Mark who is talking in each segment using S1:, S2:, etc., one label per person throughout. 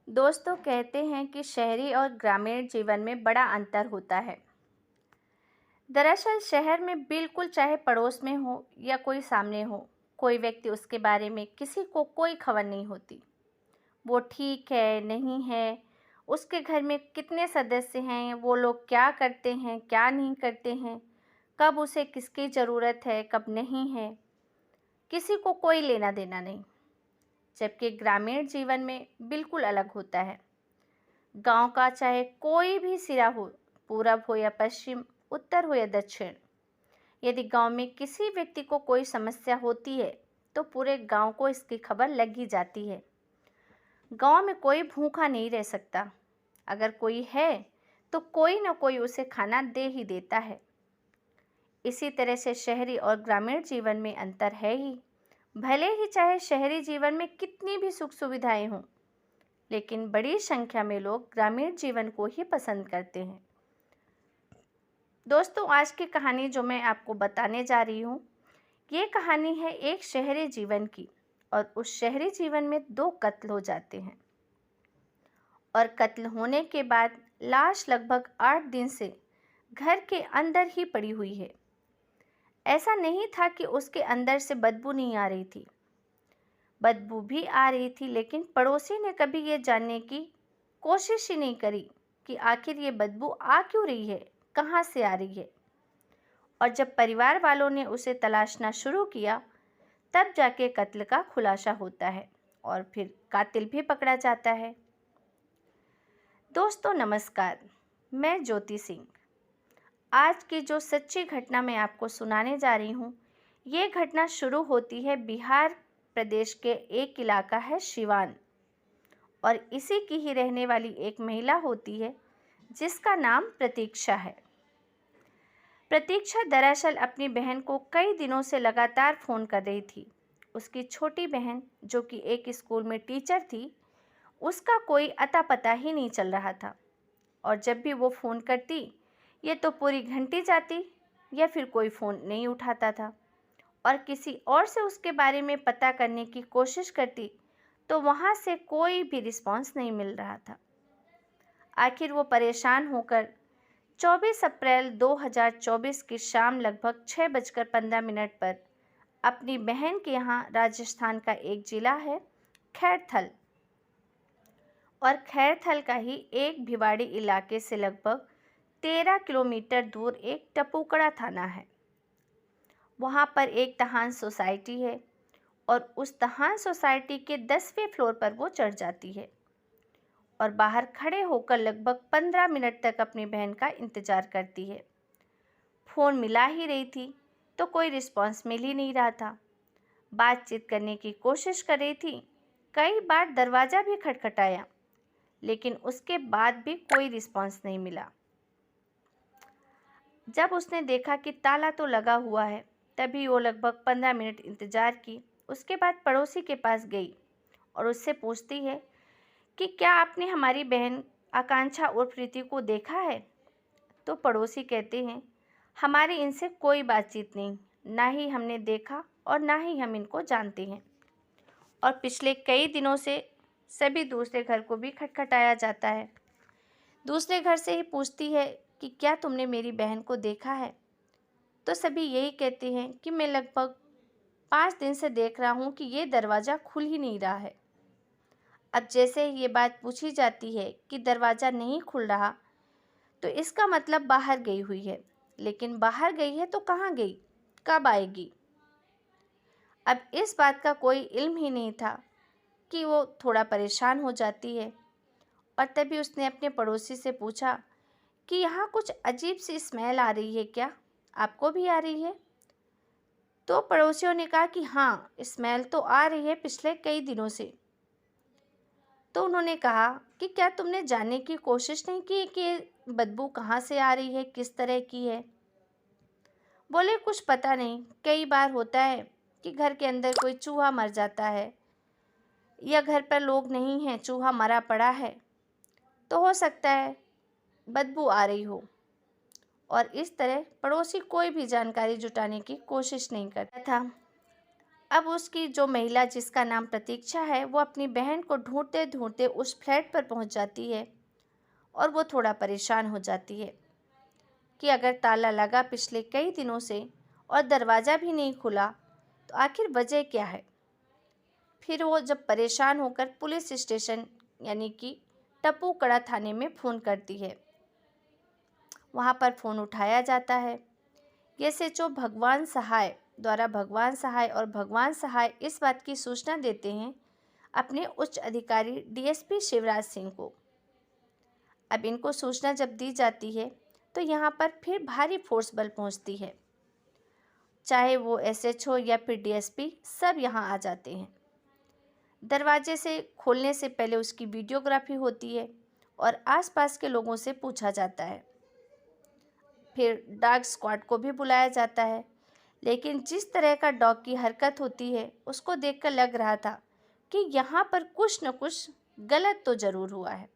S1: दोस्तों कहते हैं कि शहरी और ग्रामीण जीवन में बड़ा अंतर होता है। दरअसल शहर में बिल्कुल चाहे पड़ोस में हो या कोई सामने हो, कोई व्यक्ति उसके बारे में किसी को कोई खबर नहीं होती। वो ठीक है, नहीं है, उसके घर में कितने सदस्य हैं, वो लोग क्या करते हैं, क्या नहीं करते हैं, कब उसे किसकी ज़रूरत है, कब नहीं है, किसी को कोई लेना देना नहीं। जबकि ग्रामीण जीवन में बिल्कुल अलग होता है। गांव का चाहे कोई भी सिरा हो, पूरब हो या पश्चिम, उत्तर हो या दक्षिण, यदि गांव में किसी व्यक्ति को कोई समस्या होती है तो पूरे गांव को इसकी खबर लग ही जाती है। गांव में कोई भूखा नहीं रह सकता। अगर कोई है तो कोई ना कोई उसे खाना दे ही देता है। इसी तरह से शहरी और ग्रामीण जीवन में अंतर है ही। भले ही चाहे शहरी जीवन में कितनी भी सुख सुविधाएं हों, लेकिन बड़ी संख्या में लोग ग्रामीण जीवन को ही पसंद करते हैं। दोस्तों, आज की कहानी जो मैं आपको बताने जा रही हूँ, ये कहानी है एक शहरी जीवन की। और उस शहरी जीवन में 2 कत्ल हो जाते हैं और कत्ल होने के बाद लाश लगभग 8 दिन से घर के अंदर ही पड़ी हुई है। ऐसा नहीं था कि उसके अंदर से बदबू नहीं आ रही थी, बदबू भी आ रही थी, लेकिन पड़ोसी ने कभी ये जानने की कोशिश ही नहीं करी कि आखिर ये बदबू आ क्यों रही है, कहाँ से आ रही है। और जब परिवार वालों ने उसे तलाशना शुरू किया, तब जाके कत्ल का खुलासा होता है और फिर कातिल भी पकड़ा जाता है। दोस्तों नमस्कार, मैं ज्योति सिंह। आज की जो सच्ची घटना मैं आपको सुनाने जा रही हूँ, ये घटना शुरू होती है बिहार प्रदेश के एक इलाका है सिवान, और इसी की ही रहने वाली एक महिला होती है जिसका नाम प्रतीक्षा है। प्रतीक्षा दरअसल अपनी बहन को कई दिनों से लगातार फ़ोन कर रही थी। उसकी छोटी बहन, जो कि एक स्कूल में टीचर थी, उसका कोई अता पता ही नहीं चल रहा था। और जब भी वो फ़ोन करती, ये तो पूरी घंटी जाती या फिर कोई फ़ोन नहीं उठाता था। और किसी और से उसके बारे में पता करने की कोशिश करती तो वहाँ से कोई भी रिस्पॉन्स नहीं मिल रहा था। आखिर वो परेशान होकर 24 अप्रैल 2024 की शाम लगभग 6:15 पर अपनी बहन के यहाँ, राजस्थान का एक ज़िला है खैरथल, और खैरथल का ही एक भिवाड़ी इलाके से लगभग 13 किलोमीटर दूर एक टपुकड़ा थाना है। वहाँ पर एक तहान सोसाइटी है और उस तहान सोसाइटी के 10वें फ्लोर पर वो चढ़ जाती है और बाहर खड़े होकर लगभग 15 मिनट तक अपनी बहन का इंतज़ार करती है। फ़ोन मिला ही रही थी तो कोई रिस्पॉन्स मिल ही नहीं रहा था। बातचीत करने की कोशिश कर रही थी, कई बार दरवाज़ा भी खटखटाया, लेकिन उसके बाद भी कोई रिस्पॉन्स नहीं मिला। जब उसने देखा कि ताला तो लगा हुआ है, तभी वो लगभग 15 मिनट इंतज़ार की। उसके बाद पड़ोसी के पास गई और उससे पूछती है कि क्या आपने हमारी बहन आकांक्षा उर्फ प्रीति को देखा है। तो पड़ोसी कहते हैं, हमारी इनसे कोई बातचीत नहीं, ना ही हमने देखा और ना ही हम इनको जानते हैं, और पिछले कई दिनों से सभी दूसरे घर को भी खटखटाया जाता है। दूसरे घर से ही पूछती है कि क्या तुमने मेरी बहन को देखा है। तो सभी यही कहते हैं कि मैं लगभग 5 दिन से देख रहा हूँ कि ये दरवाज़ा खुल ही नहीं रहा है। अब जैसे ही ये बात पूछी जाती है कि दरवाज़ा नहीं खुल रहा, तो इसका मतलब बाहर गई हुई है। लेकिन बाहर गई है तो कहाँ गई, कब आएगी। अब इस बात का कोई इल्म ही नहीं था कि वो थोड़ा परेशान हो जाती है। और तभी उसने अपने पड़ोसी से पूछा कि यहाँ कुछ अजीब सी स्मेल आ रही है, क्या आपको भी आ रही है। तो पड़ोसियों ने कहा कि हाँ, स्मेल तो आ रही है पिछले कई दिनों से। तो उन्होंने कहा कि क्या तुमने जानने की कोशिश नहीं की कि बदबू कहाँ से आ रही है, किस तरह की है। बोले कुछ पता नहीं, कई बार होता है कि घर के अंदर कोई चूहा मर जाता है या घर पर लोग नहीं हैं, चूहा मरा पड़ा है, तो हो सकता है बदबू आ रही हो। और इस तरह पड़ोसी कोई भी जानकारी जुटाने की कोशिश नहीं करता था। अब उसकी जो महिला जिसका नाम प्रतीक्षा है वो अपनी बहन को ढूंढते ढूंढते उस फ्लैट पर पहुंच जाती है और वो थोड़ा परेशान हो जाती है कि अगर ताला लगा पिछले कई दिनों से और दरवाज़ा भी नहीं खुला तो आखिर वजह क्या है। फिर वो जब परेशान होकर पुलिस स्टेशन यानी कि टप्पूकड़ा थाने में फ़ोन करती है। वहाँ पर फ़ोन उठाया जाता है। एसएचओ भगवान सहाय द्वारा भगवान सहाय और भगवान सहाय इस बात की सूचना देते हैं अपने उच्च अधिकारी डीएसपी शिवराज सिंह को। अब इनको सूचना जब दी जाती है तो यहाँ पर फिर भारी फोर्स बल पहुँचती है, चाहे वो एसएचओ या फिर डीएसपी, सब यहाँ आ जाते हैं। दरवाजे से खोलने से पहले उसकी वीडियोग्राफी होती है और आसपास के लोगों से पूछा जाता है। फिर डॉग स्क्वाड को भी बुलाया जाता है, लेकिन जिस तरह का डॉग की हरकत होती है उसको देखकर लग रहा था कि यहाँ पर कुछ न कुछ गलत तो ज़रूर हुआ है।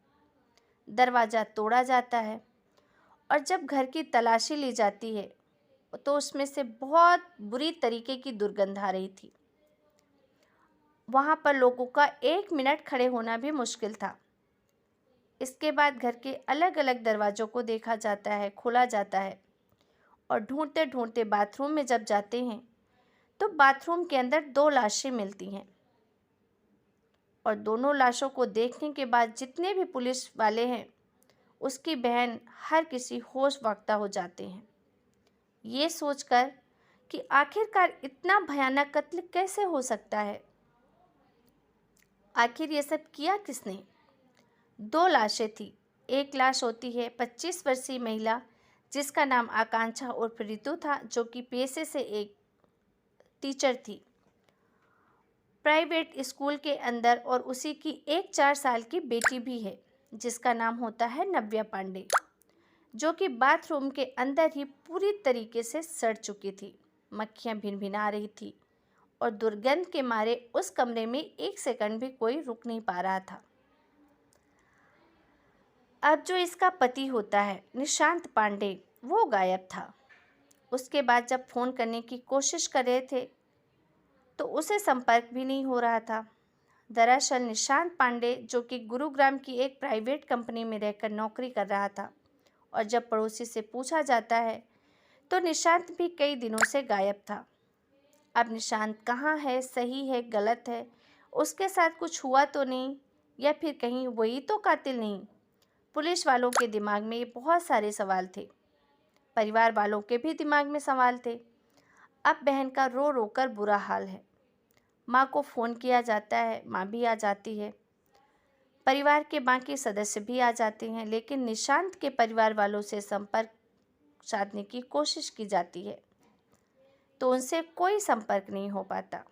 S1: दरवाज़ा तोड़ा जाता है और जब घर की तलाशी ली जाती है तो उसमें से बहुत बुरी तरीके की दुर्गंध आ रही थी। वहाँ पर लोगों का 1 मिनट खड़े होना भी मुश्किल था। इसके बाद घर के अलग अलग दरवाज़ों को देखा जाता है, खोला जाता है और ढूंढते ढूंढते बाथरूम में जब जाते हैं तो बाथरूम के अंदर 2 लाशें मिलती हैं और दोनों लाशों को देखने के बाद जितने भी पुलिस वाले हैं, उसकी बहन, हर किसी होश वाक्ता हो जाते हैं, ये सोचकर कि आखिरकार इतना भयानक कत्ल कैसे हो सकता है। आखिर ये सब किया किसने। 2 लाशें थी। एक लाश होती है 25 वर्षीय महिला जिसका नाम आकांक्षा उर्फ रितु था, जो कि पेशे से एक टीचर थी प्राइवेट स्कूल के अंदर, और उसी की एक 4 साल की बेटी भी है जिसका नाम होता है नव्या पांडे, जो कि बाथरूम के अंदर ही पूरी तरीके से सड़ चुकी थी। मक्खियाँ भिनभिना रही थी और दुर्गंध के मारे उस कमरे में 1 सेकंड भी कोई रुक नहीं पा रहा था। अब जो इसका पति होता है निशांत पांडे, वो गायब था। उसके बाद जब फ़ोन करने की कोशिश कर रहे थे तो उसे संपर्क भी नहीं हो रहा था। दरअसल निशांत पांडे, जो कि गुरुग्राम की एक प्राइवेट कंपनी में रहकर नौकरी कर रहा था, और जब पड़ोसी से पूछा जाता है तो निशांत भी कई दिनों से गायब था। अब निशांत कहाँ है, सही है, गलत है, उसके साथ कुछ हुआ तो नहीं, या फिर कहीं वही तो कातिल नहीं। पुलिस वालों के दिमाग में ये बहुत सारे सवाल थे। परिवार वालों के भी दिमाग में सवाल थे। अब बहन का रो रो कर बुरा हाल है। माँ को फ़ोन किया जाता है, माँ भी आ जाती है, परिवार के बाकी सदस्य भी आ जाते हैं, लेकिन निशांत के परिवार वालों से संपर्क साधने की कोशिश की जाती है तो उनसे कोई संपर्क नहीं हो पाता।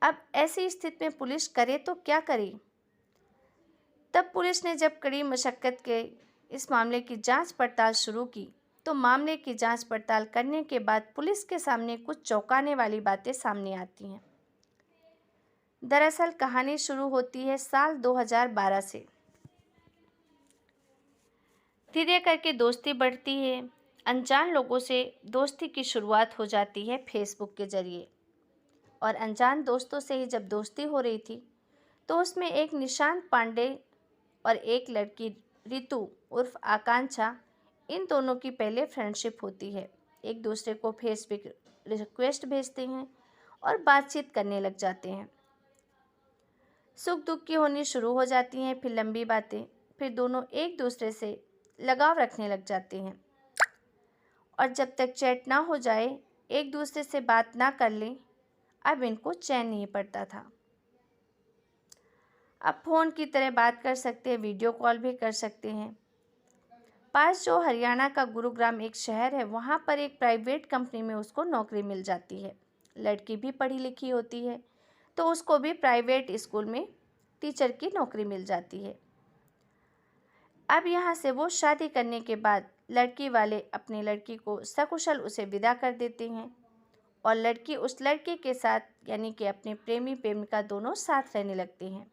S1: अब ऐसी स्थिति में पुलिस करे तो क्या करे। तब पुलिस ने जब कड़ी मशक्क़त के इस मामले की जांच पड़ताल शुरू की तो मामले की जांच पड़ताल करने के बाद पुलिस के सामने कुछ चौंकाने वाली बातें सामने आती हैं। दरअसल कहानी शुरू होती है साल 2012 से। धीरे करके दोस्ती बढ़ती है। अनजान लोगों से दोस्ती की शुरुआत हो जाती है फेसबुक के ज़रिए, और अनजान दोस्तों से ही जब दोस्ती हो रही थी तो उसमें एक निशांत पांडे और एक लड़की रितु उर्फ आकांक्षा, इन दोनों की पहले फ्रेंडशिप होती है। एक दूसरे को फेसबुक रिक्वेस्ट भेजते हैं और बातचीत करने लग जाते हैं। सुख दुख की होनी शुरू हो जाती हैं, फिर लंबी बातें, फिर दोनों एक दूसरे से लगाव रखने लग जाते हैं, और जब तक चैट ना हो जाए, एक दूसरे से बात ना कर लें, अब इनको चैन नहीं पड़ता था। अब फ़ोन की तरह बात कर सकते हैं, वीडियो कॉल भी कर सकते हैं। पास जो हरियाणा का गुरुग्राम एक शहर है, वहाँ पर एक प्राइवेट कंपनी में उसको नौकरी मिल जाती है। लड़की भी पढ़ी लिखी होती है तो उसको भी प्राइवेट स्कूल में टीचर की नौकरी मिल जाती है। अब यहाँ से वो शादी करने के बाद लड़की वाले अपनी लड़की को सकुशल उसे विदा कर देते हैं, और लड़की उस लड़के के साथ यानी कि अपने प्रेमी प्रेमिका दोनों साथ रहने लगते हैं।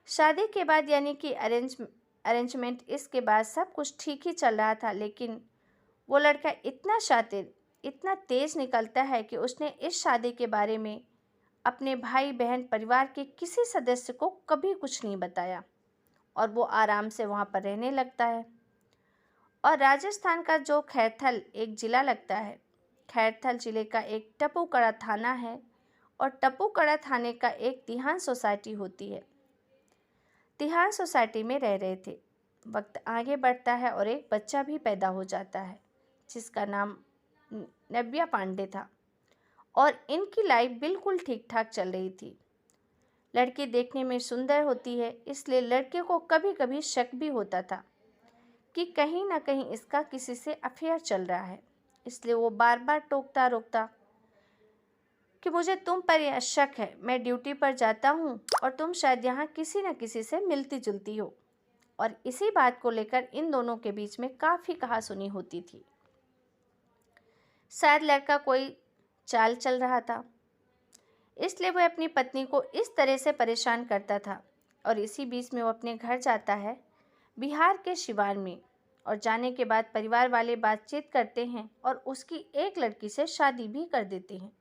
S1: शादी के बाद यानी कि अरेंजमेंट, इसके बाद सब कुछ ठीक ही चल रहा था, लेकिन वो लड़का इतना शातिर, इतना तेज निकलता है कि उसने इस शादी के बारे में अपने भाई बहन परिवार के किसी सदस्य को कभी कुछ नहीं बताया और वो आराम से वहाँ पर रहने लगता है। और राजस्थान का जो खैरथल एक ज़िला लगता है, खैरथल ज़िले का एक टपूकड़ा थाना है और टपूकड़ा थाने का एक तिहान सोसाइटी होती है। तिहान सोसाइटी में रह रहे थे। वक्त आगे बढ़ता है और एक बच्चा भी पैदा हो जाता है जिसका नाम नव्या पांडे था और इनकी लाइफ बिल्कुल ठीक ठाक चल रही थी। लड़की देखने में सुंदर होती है, इसलिए लड़के को कभी कभी शक भी होता था कि कहीं ना कहीं इसका किसी से अफेयर चल रहा है। इसलिए वो बार बार टोकता रोकता कि मुझे तुम पर यह शक है, मैं ड्यूटी पर जाता हूँ और तुम शायद यहाँ किसी न किसी से मिलती जुलती हो। और इसी बात को लेकर इन दोनों के बीच में काफ़ी कहासुनी होती थी। शायद लड़का कोई चाल चल रहा था, इसलिए वह अपनी पत्नी को इस तरह से परेशान करता था। और इसी बीच में वो अपने घर जाता है बिहार के सिवान में, और जाने के बाद परिवार वाले बातचीत करते हैं और उसकी एक लड़की से शादी भी कर देते हैं।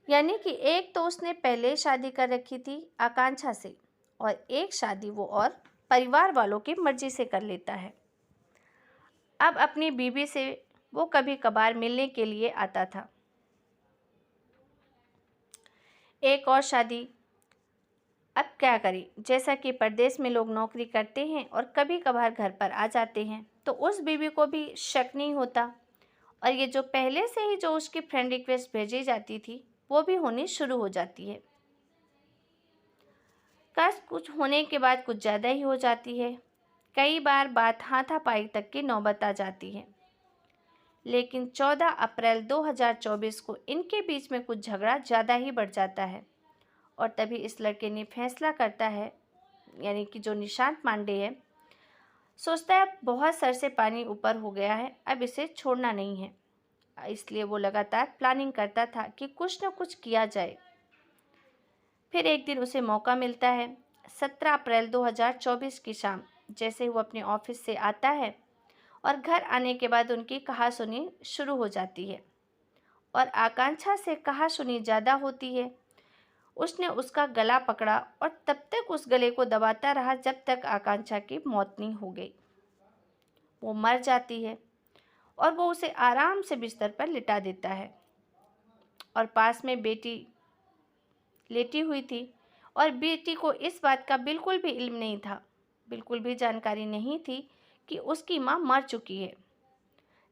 S1: यानी कि एक तो उसने पहले शादी कर रखी थी आकांक्षा से और एक शादी वो और परिवार वालों की मर्जी से कर लेता है। अब अपनी बीवी से वो कभी कभार मिलने के लिए आता था। एक और शादी, अब क्या करें, जैसा कि परदेश में लोग नौकरी करते हैं और कभी कभार घर पर आ जाते हैं, तो उस बीवी को भी शक नहीं होता और ये जो पहले से ही जो उसकी फ्रेंड रिक्वेस्ट भेजी जाती थी वो भी होनी शुरू हो जाती है। काश कुछ होने के बाद कुछ ज़्यादा ही हो जाती है। कई बार बात हाथापाई तक की नौबत आ जाती है। लेकिन 14 अप्रैल 2024 को इनके बीच में कुछ झगड़ा ज़्यादा ही बढ़ जाता है और तभी इस लड़के ने फैसला करता है, यानी कि जो निशांत पांडे है, सोचता है बहुत सर से पानी ऊपर हो गया है, अब इसे छोड़ना नहीं है। इसलिए वो लगातार प्लानिंग करता था कि कुछ न कुछ किया जाए। फिर एक दिन उसे मौका मिलता है। 17 अप्रैल 2024 की शाम जैसे वो अपने ऑफिस से आता है और घर आने के बाद उनकी कहासुनी शुरू हो जाती है और आकांक्षा से कहासुनी ज़्यादा होती है। उसने उसका गला पकड़ा और तब तक उस गले को दबाता रहा जब तक आकांक्षा की मौत नहीं हो गई। वो मर जाती है और वो उसे आराम से बिस्तर पर लिटा देता है और पास में बेटी लेटी हुई थी और बेटी को इस बात का बिल्कुल भी इल्म नहीं था, बिल्कुल भी जानकारी नहीं थी कि उसकी माँ मर चुकी है।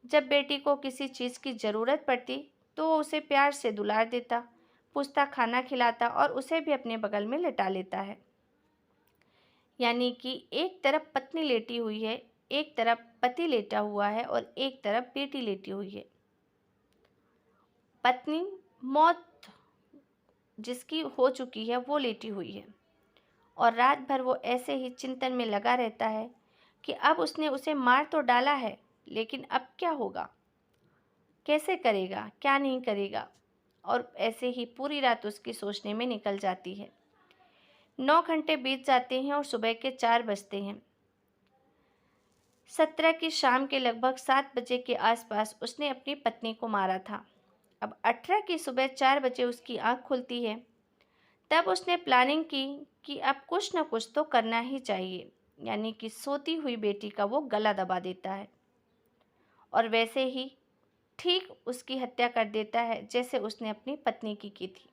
S1: जब बेटी को किसी चीज़ की ज़रूरत पड़ती तो वो उसे प्यार से दुलार देता, पूछता, खाना खिलाता और उसे भी अपने बगल में लिटा लेता है। यानी कि एक तरफ पत्नी लेटी हुई है, एक तरफ पति लेटा हुआ है और एक तरफ बेटी लेटी हुई है। पत्नी मौत जिसकी हो चुकी है वो लेटी हुई है और रात भर वो ऐसे ही चिंतन में लगा रहता है कि अब उसने उसे मार तो डाला है, लेकिन अब क्या होगा, कैसे करेगा, क्या नहीं करेगा। और ऐसे ही पूरी रात उसकी सोचने में निकल जाती है। 9 घंटे बीत जाते हैं और सुबह के 4 बजते हैं। 17 की शाम के लगभग 7 बजे के आसपास उसने अपनी पत्नी को मारा था। अब 18 की सुबह 4 बजे उसकी आंख खुलती है। तब उसने प्लानिंग की कि अब कुछ न कुछ तो करना ही चाहिए, यानी कि सोती हुई बेटी का वो गला दबा देता है और वैसे ही ठीक उसकी हत्या कर देता है जैसे उसने अपनी पत्नी की थी।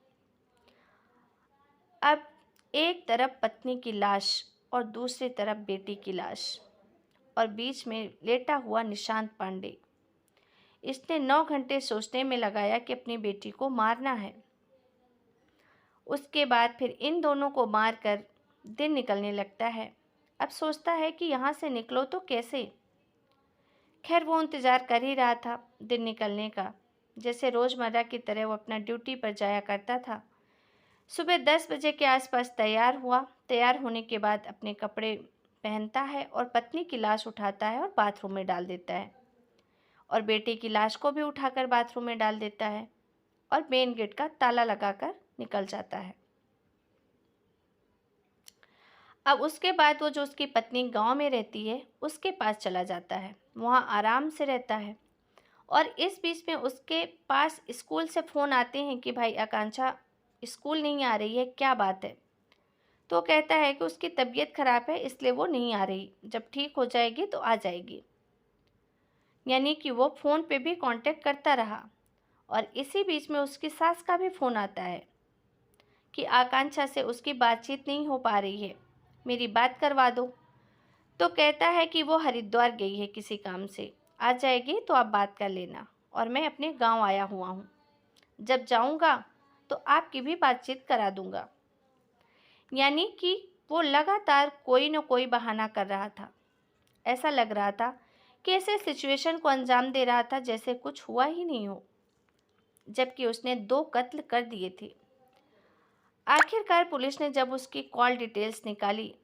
S1: अब एक तरफ पत्नी की लाश और दूसरी तरफ बेटी की लाश और बीच में लेटा हुआ निशांत पांडे। इसने 9 घंटे सोचने में लगाया कि अपनी बेटी को मारना है। उसके बाद फिर इन दोनों को मारकर दिन निकलने लगता है। अब सोचता है कि यहाँ से निकलो तो कैसे। खैर वो इंतज़ार कर ही रहा था दिन निकलने का। जैसे रोज़मर्रा की तरह वो अपना ड्यूटी पर जाया करता था। सुबह 10 बजे के आसपास तैयार हुआ। तैयार होने के बाद अपने कपड़े पहनता है और पत्नी की लाश उठाता है और बाथरूम में डाल देता है और बेटे की लाश को भी उठाकर बाथरूम में डाल देता है और मेन गेट का ताला लगाकर निकल जाता है। अब उसके बाद वो जो उसकी पत्नी गांव में रहती है उसके पास चला जाता है। वहाँ आराम से रहता है और इस बीच में उसके पास स्कूल से फ़ोन आते हैं कि भाई आकांक्षा स्कूल नहीं आ रही है, क्या बात है। तो कहता है कि उसकी तबीयत ख़राब है इसलिए वो नहीं आ रही, जब ठीक हो जाएगी तो आ जाएगी। यानी कि वो फ़ोन पे भी कांटेक्ट करता रहा। और इसी बीच में उसकी सास का भी फ़ोन आता है कि आकांक्षा से उसकी बातचीत नहीं हो पा रही है, मेरी बात करवा दो। तो कहता है कि वो हरिद्वार गई है किसी काम से, आ जाएगी तो आप बात कर लेना, और मैं अपने गांव आया हुआ हूँ, जब जाऊँगा तो आपकी भी बातचीत करा दूँगा। यानी कि वो लगातार कोई न कोई बहाना कर रहा था। ऐसा लग रहा था कि ऐसे सिचुएशन को अंजाम दे रहा था जैसे कुछ हुआ ही नहीं हो, जबकि उसने 2 कत्ल कर दिए थे। आखिरकार पुलिस ने जब उसकी कॉल डिटेल्स निकाली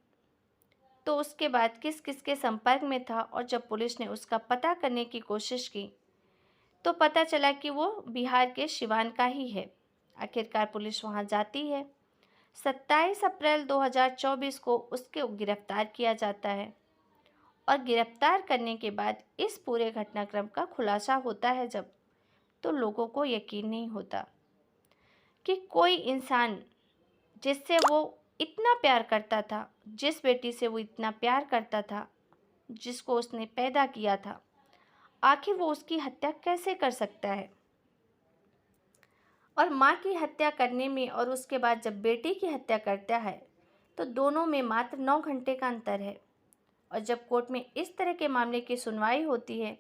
S1: तो उसके बाद किस किस के संपर्क में था, और जब पुलिस ने उसका पता करने की कोशिश की तो पता चला कि वो बिहार के सिवान का ही है। आखिरकार पुलिस वहां जाती है। 27 अप्रैल 2024 को उसके गिरफ्तार किया जाता है, और गिरफ्तार करने के बाद इस पूरे घटनाक्रम का खुलासा होता है जब, तो लोगों को यकीन नहीं होता कि कोई इंसान जिससे वो इतना प्यार करता था, जिस बेटी से वो इतना प्यार करता था, जिसको उसने पैदा किया था, आखिर वो उसकी हत्या कैसे कर सकता है। और माँ की हत्या करने में और उसके बाद जब बेटी की हत्या करता है तो दोनों में मात्र 9 घंटे का अंतर है। और जब कोर्ट में इस तरह के मामले की सुनवाई होती है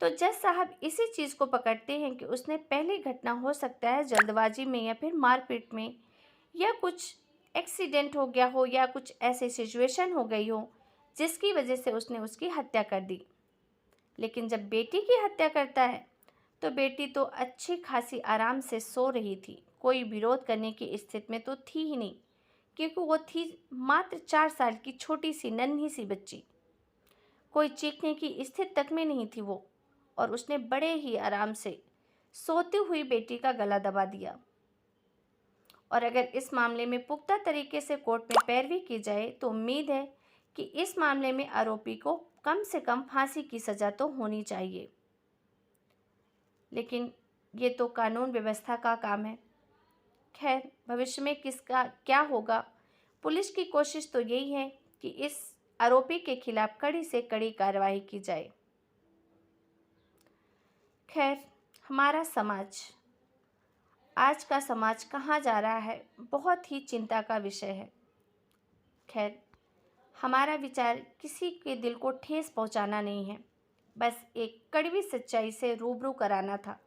S1: तो जज साहब इसी चीज़ को पकड़ते हैं कि उसने पहली घटना हो सकता है जल्दबाजी में या फिर मारपीट में, या कुछ एक्सीडेंट हो गया हो, या कुछ ऐसी सिचुएशन हो गई हो जिसकी वजह से उसने उसकी हत्या कर दी। लेकिन जब बेटी की हत्या करता है तो बेटी तो अच्छी खासी आराम से सो रही थी, कोई विरोध करने की स्थिति में तो थी ही नहीं, क्योंकि वो थी मात्र 4 साल की छोटी सी नन्ही सी बच्ची। कोई चीखने की स्थिति तक में नहीं थी वो, और उसने बड़े ही आराम से सोती हुई बेटी का गला दबा दिया। और अगर इस मामले में पुख्ता तरीके से कोर्ट में पैरवी की जाए तो उम्मीद है कि इस मामले में आरोपी को कम से कम फांसी की सज़ा तो होनी चाहिए। लेकिन ये तो कानून व्यवस्था का काम है। खैर, भविष्य में किसका क्या होगा, पुलिस की कोशिश तो यही है कि इस आरोपी के खिलाफ कड़ी से कड़ी कार्रवाई की जाए। खैर, हमारा समाज, आज का समाज कहाँ जा रहा है, बहुत ही चिंता का विषय है। खैर, हमारा विचार किसी के दिल को ठेस पहुँचाना नहीं है, बस एक कड़वी सच्चाई से रूबरू कराना था।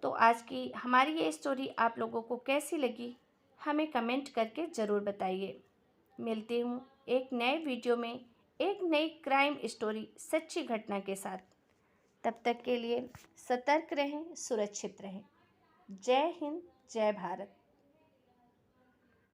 S1: तो आज की हमारी ये स्टोरी आप लोगों को कैसी लगी, हमें कमेंट करके ज़रूर बताइए। मिलती हूँ एक नए वीडियो में एक नई क्राइम स्टोरी सच्ची घटना के साथ। तब तक के लिए सतर्क रहें, सुरक्षित रहें। जय हिंद, जय भारत।